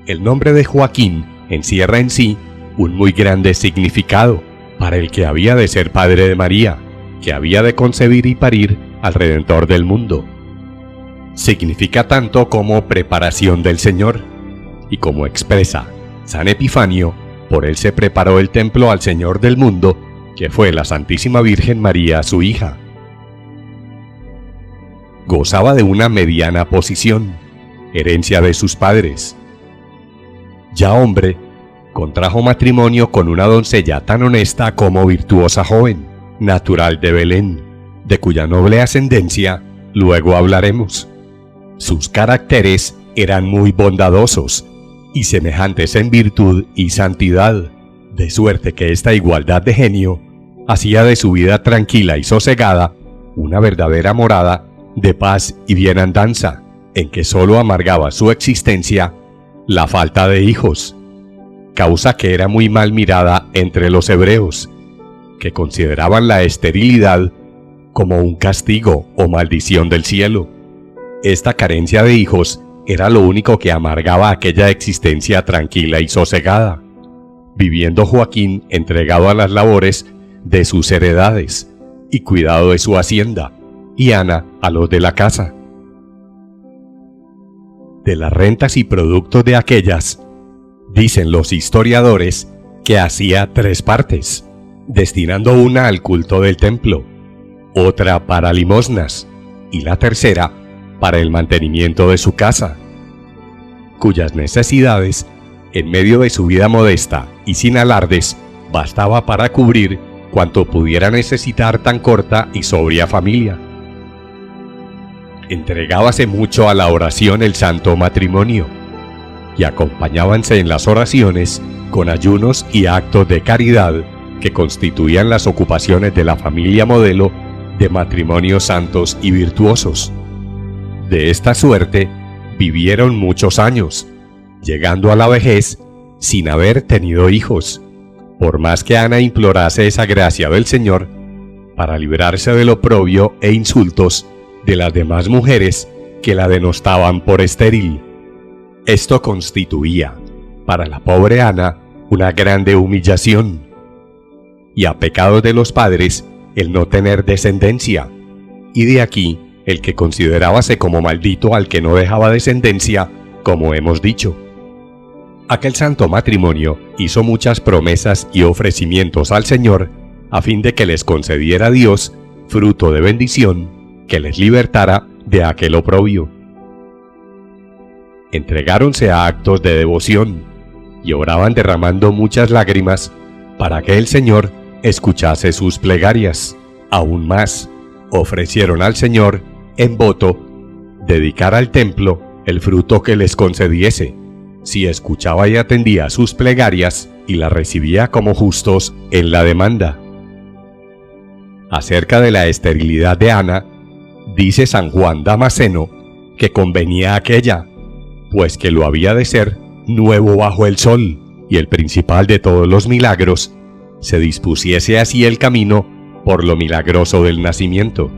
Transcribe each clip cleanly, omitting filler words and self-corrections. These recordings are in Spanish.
El nombre de Joaquín encierra en sí un muy grande significado para el que había de ser padre de María, que había de concebir y parir al Redentor del mundo. Significa tanto como preparación del Señor, y como expresa San Epifanio, por él se preparó el templo al Señor del mundo, que fue la Santísima Virgen María, su hija. Gozaba de una mediana posición, herencia de sus padres. Ya hombre, contrajo matrimonio con una doncella tan honesta como virtuosa joven, natural de Belén, de cuya noble ascendencia luego hablaremos. Sus caracteres eran muy bondadosos y semejantes en virtud y santidad, de suerte que esta igualdad de genio hacía de su vida tranquila y sosegada una verdadera morada de paz y bienandanza, en que sólo amargaba su existencia la falta de hijos, causa que era muy mal mirada entre los hebreos, que consideraban la esterilidad como un castigo o maldición del cielo. Esta carencia de hijos era lo único que amargaba aquella existencia tranquila y sosegada, viviendo Joaquín entregado a las labores de sus heredades y cuidado de su hacienda, y Ana a los de la casa. De las rentas y productos de aquellas, dicen los historiadores que hacía 3 partes, destinando una al culto del templo, otra para limosnas y la tercera para el mantenimiento de su casa, cuyas necesidades, en medio de su vida modesta y sin alardes, bastaba para cubrir cuanto pudiera necesitar tan corta y sobria familia. Entregábase mucho a la oración el santo matrimonio, y acompañábanse en las oraciones con ayunos y actos de caridad que constituían las ocupaciones de la familia modelo de matrimonios santos y virtuosos. De esta suerte vivieron muchos años, llegando a la vejez sin haber tenido hijos, por más que Ana implorase esa gracia del Señor para librarse del oprobio e insultos de las demás mujeres que la denostaban por estéril. Esto constituía, para la pobre Ana, una grande humillación, y a pecado de los padres el no tener descendencia, y de aquí el que considerábase como maldito al que no dejaba descendencia, como hemos dicho. Aquel santo matrimonio hizo muchas promesas y ofrecimientos al Señor, a fin de que les concediera Dios fruto de bendición, que les libertara de aquel oprobio. Entregáronse a actos de devoción, y oraban derramando muchas lágrimas, para que el Señor escuchase sus plegarias. Aún más, ofrecieron al Señor, en voto, dedicar al templo el fruto que les concediese, si escuchaba y atendía sus plegarias y las recibía como justos en la demanda. Acerca de la esterilidad de Ana, dice San Juan Damasceno que convenía aquella, pues que lo había de ser nuevo bajo el sol, y el principal de todos los milagros, se dispusiese así el camino por lo milagroso del nacimiento.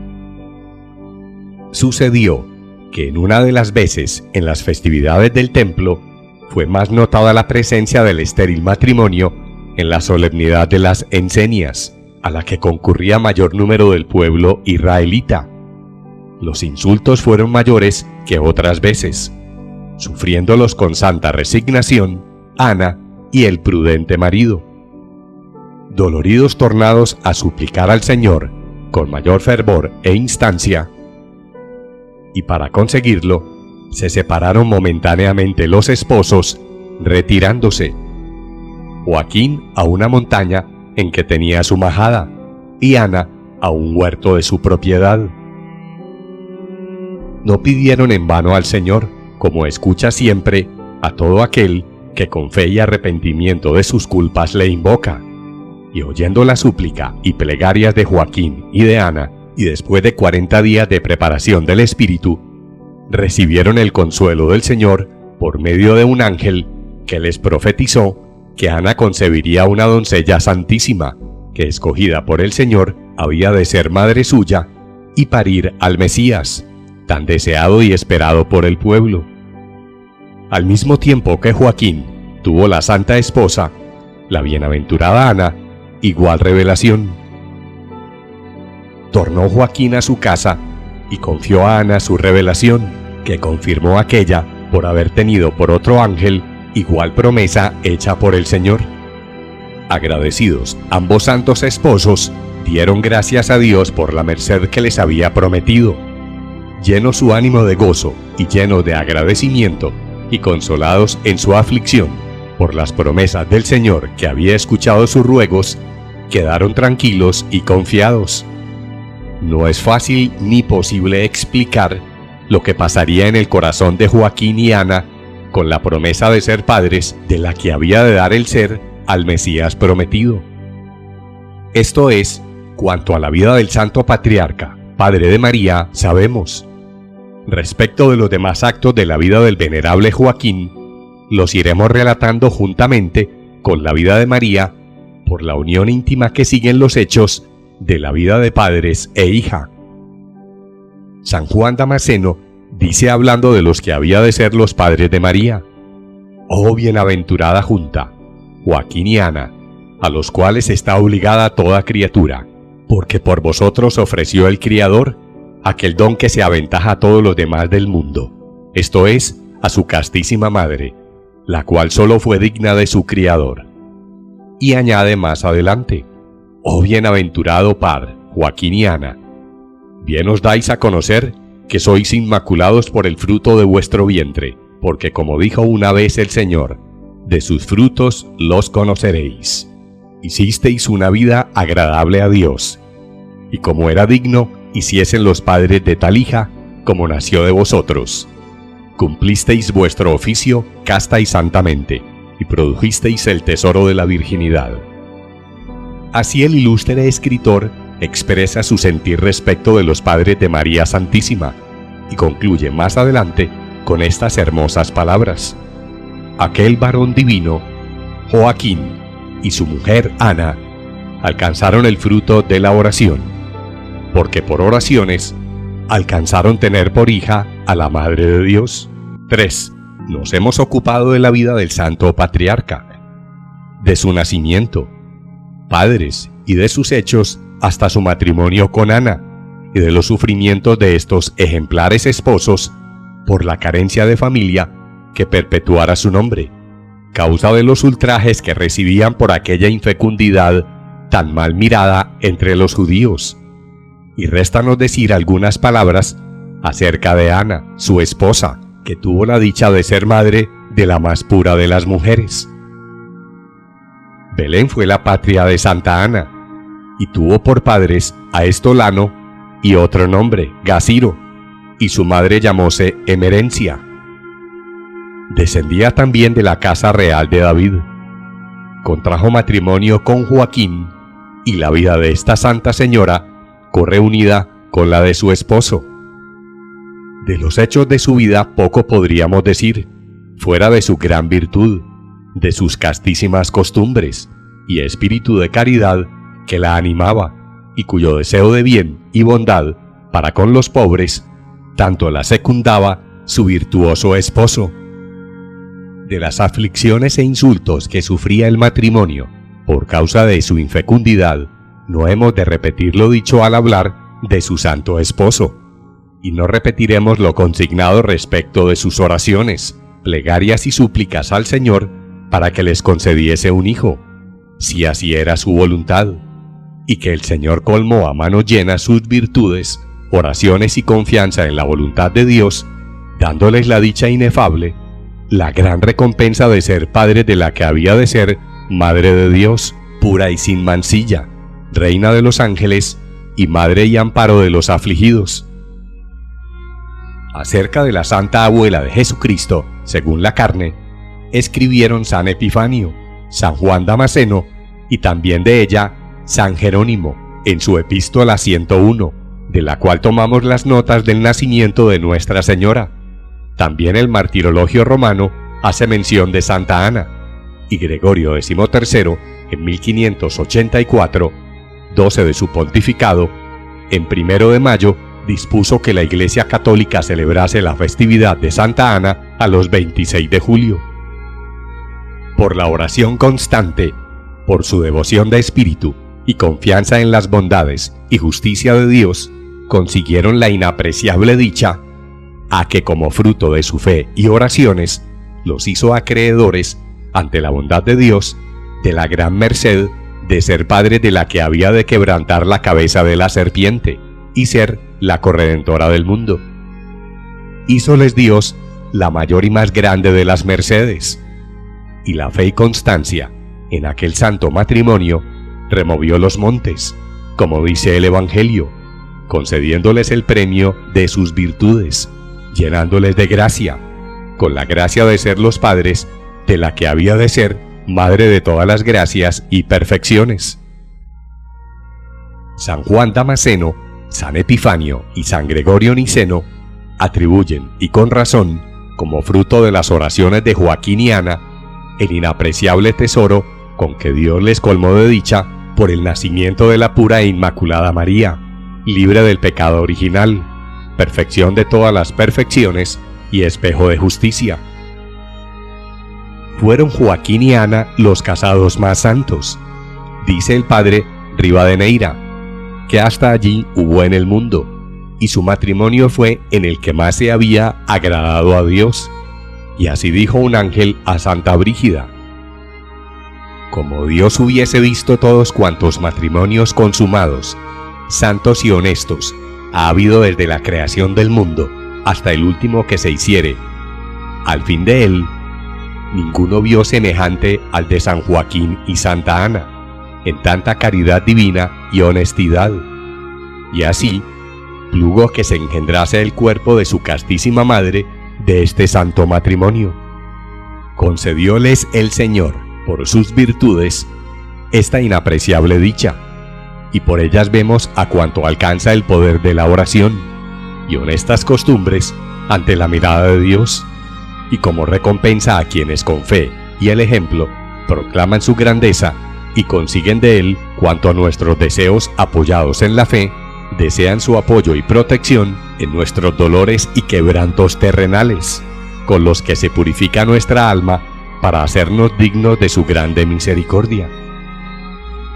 Sucedió que en una de las veces en las festividades del templo fue más notada la presencia del estéril matrimonio en la solemnidad de las encenias, a la que concurría mayor número del pueblo israelita. Los insultos fueron mayores que otras veces, sufriéndolos con santa resignación Ana y el prudente marido. Doloridos tornados a suplicar al Señor con mayor fervor e instancia, y para conseguirlo, se separaron momentáneamente los esposos, retirándose. Joaquín a una montaña en que tenía su majada, y Ana a un huerto de su propiedad. No pidieron en vano al Señor, como escucha siempre a todo aquel que con fe y arrepentimiento de sus culpas le invoca, y oyendo la súplica y plegarias de Joaquín y de Ana, y después de 40 días de preparación del Espíritu, recibieron el consuelo del Señor por medio de un ángel que les profetizó que Ana concebiría una doncella santísima, que escogida por el Señor había de ser madre suya y parir al Mesías, tan deseado y esperado por el pueblo. Al mismo tiempo que Joaquín tuvo la santa esposa, la bienaventurada Ana, igual revelación. Tornó Joaquín a su casa y confió a Ana su revelación, que confirmó aquella por haber tenido por otro ángel igual promesa hecha por el Señor. Agradecidos, ambos santos esposos dieron gracias a Dios por la merced que les había prometido. Lleno su ánimo de gozo y lleno de agradecimiento, y consolados en su aflicción por las promesas del Señor que había escuchado sus ruegos, quedaron tranquilos y confiados. No es fácil ni posible explicar lo que pasaría en el corazón de Joaquín y Ana con la promesa de ser padres de la que había de dar el ser al Mesías prometido. Esto es, cuanto a la vida del santo patriarca, padre de María, sabemos. Respecto de los demás actos de la vida del venerable Joaquín, los iremos relatando juntamente con la vida de María, por la unión íntima que siguen los hechos de la vida de padres e hija. San Juan Damasceno dice hablando de los que había de ser los padres de María: «Oh bienaventurada junta, Joaquín y Ana, a los cuales está obligada toda criatura, porque por vosotros ofreció el Criador aquel don que se aventaja a todos los demás del mundo, esto es, a su castísima madre, la cual solo fue digna de su Criador». Y añade más adelante: «Oh bienaventurado par, Joaquín y Ana, bien os dais a conocer que sois inmaculados por el fruto de vuestro vientre, porque como dijo una vez el Señor, de sus frutos los conoceréis. Hicisteis una vida agradable a Dios, y como era digno, hiciesen los padres de tal hija, como nació de vosotros. Cumplisteis vuestro oficio casta y santamente, y produjisteis el tesoro de la virginidad». Así el ilustre escritor expresa su sentir respecto de los padres de María Santísima, y concluye más adelante con estas hermosas palabras: «Aquel varón divino, Joaquín, y su mujer Ana, alcanzaron el fruto de la oración, porque por oraciones alcanzaron tener por hija a la Madre de Dios». 3. Nos hemos ocupado de la vida del santo patriarca, de su nacimiento, padres y de sus hechos hasta su matrimonio con Ana, y de los sufrimientos de estos ejemplares esposos por la carencia de familia que perpetuara su nombre, causa de los ultrajes que recibían por aquella infecundidad tan mal mirada entre los judíos. Y réstanos decir algunas palabras acerca de Ana, su esposa, que tuvo la dicha de ser madre de la más pura de las mujeres. Belén fue la patria de Santa Ana, y tuvo por padres a Estolano y otro nombre, Gaciro, y su madre llamóse Emerencia. Descendía también de la casa real de David. Contrajo matrimonio con Joaquín, y la vida de esta santa señora corre unida con la de su esposo. De los hechos de su vida poco podríamos decir, fuera de su gran virtud, de sus castísimas costumbres y espíritu de caridad que la animaba, y cuyo deseo de bien y bondad para con los pobres tanto la secundaba su virtuoso esposo. De las aflicciones e insultos que sufría el matrimonio por causa de su infecundidad, no hemos de repetir lo dicho al hablar de su santo esposo, y no repetiremos lo consignado respecto de sus oraciones, plegarias y súplicas al Señor para que les concediese un hijo, si así era su voluntad, y que el Señor colmó a mano llena sus virtudes, oraciones y confianza en la voluntad de Dios, dándoles la dicha inefable, la gran recompensa de ser padre de la que había de ser Madre de Dios, pura y sin mancilla, Reina de los ángeles y Madre y amparo de los afligidos. Acerca de la santa abuela de Jesucristo, según la carne, escribieron San Epifanio, San Juan Damasceno y también de ella San Jerónimo en su epístola 101, de la cual tomamos las notas del nacimiento de Nuestra Señora. También el Martirologio Romano hace mención de Santa Ana, y Gregorio XIII, en 1584, 12 de su pontificado, en 1 de mayo, dispuso que la Iglesia Católica celebrase la festividad de Santa Ana a los 26 de julio. Por la oración constante, por su devoción de espíritu y confianza en las bondades y justicia de Dios, consiguieron la inapreciable dicha a que como fruto de su fe y oraciones los hizo acreedores ante la bondad de Dios de la gran merced de ser padres de la que había de quebrantar la cabeza de la serpiente y ser la corredentora del mundo. Hízoles Dios la mayor y más grande de las mercedes, y la fe y constancia en aquel santo matrimonio removió los montes, como dice el Evangelio, concediéndoles el premio de sus virtudes, llenándoles de gracia, con la gracia de ser los padres de la que había de ser madre de todas las gracias y perfecciones. San Juan Damasceno, San Epifanio y San Gregorio Niceno atribuyen, y con razón, como fruto de las oraciones de Joaquín y Ana, el inapreciable tesoro con que Dios les colmó de dicha por el nacimiento de la pura e inmaculada María, libre del pecado original, perfección de todas las perfecciones y espejo de justicia. Fueron Joaquín y Ana los casados más santos, dice el padre Rivadeneira, que hasta allí hubo en el mundo, y su matrimonio fue en el que más se había agradado a Dios. Y así dijo un ángel a Santa Brígida: como Dios hubiese visto todos cuantos matrimonios consumados, santos y honestos, ha habido desde la creación del mundo hasta el último que se hiciere, al fin de él, ninguno vio semejante al de San Joaquín y Santa Ana, en tanta caridad divina y honestidad. Y así, plugo que se engendrase el cuerpo de su castísima madre de este santo matrimonio. Concedióles el Señor, por sus virtudes, esta inapreciable dicha, y por ellas vemos a cuánto alcanza el poder de la oración y honestas costumbres ante la mirada de Dios, y como recompensa a quienes con fe y el ejemplo proclaman su grandeza y consiguen de él cuanto a nuestros deseos apoyados en la fe, desean su apoyo y protección en nuestros dolores y quebrantos terrenales, con los que se purifica nuestra alma para hacernos dignos de su grande misericordia.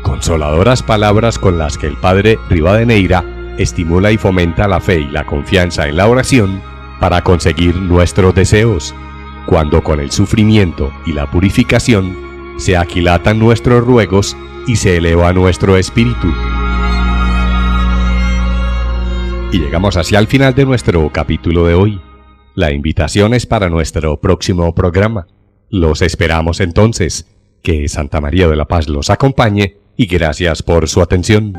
Consoladoras palabras con las que el padre Rivadeneira estimula y fomenta la fe y la confianza en la oración para conseguir nuestros deseos, cuando con el sufrimiento y la purificación se aquilatan nuestros ruegos y se eleva nuestro espíritu. Y llegamos así al final de nuestro capítulo de hoy. La invitación es para nuestro próximo programa. Los esperamos entonces. Que Santa María de la Paz los acompañe y gracias por su atención.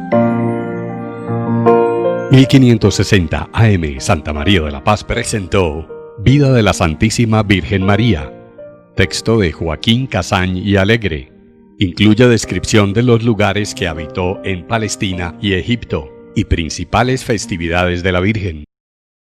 1560 AM Santa María de la Paz presentó Vida de la Santísima Virgen María. Texto de Joaquín Casañ y Alegre. Incluye descripción de los lugares que habitó en Palestina y Egipto y principales festividades de la Virgen.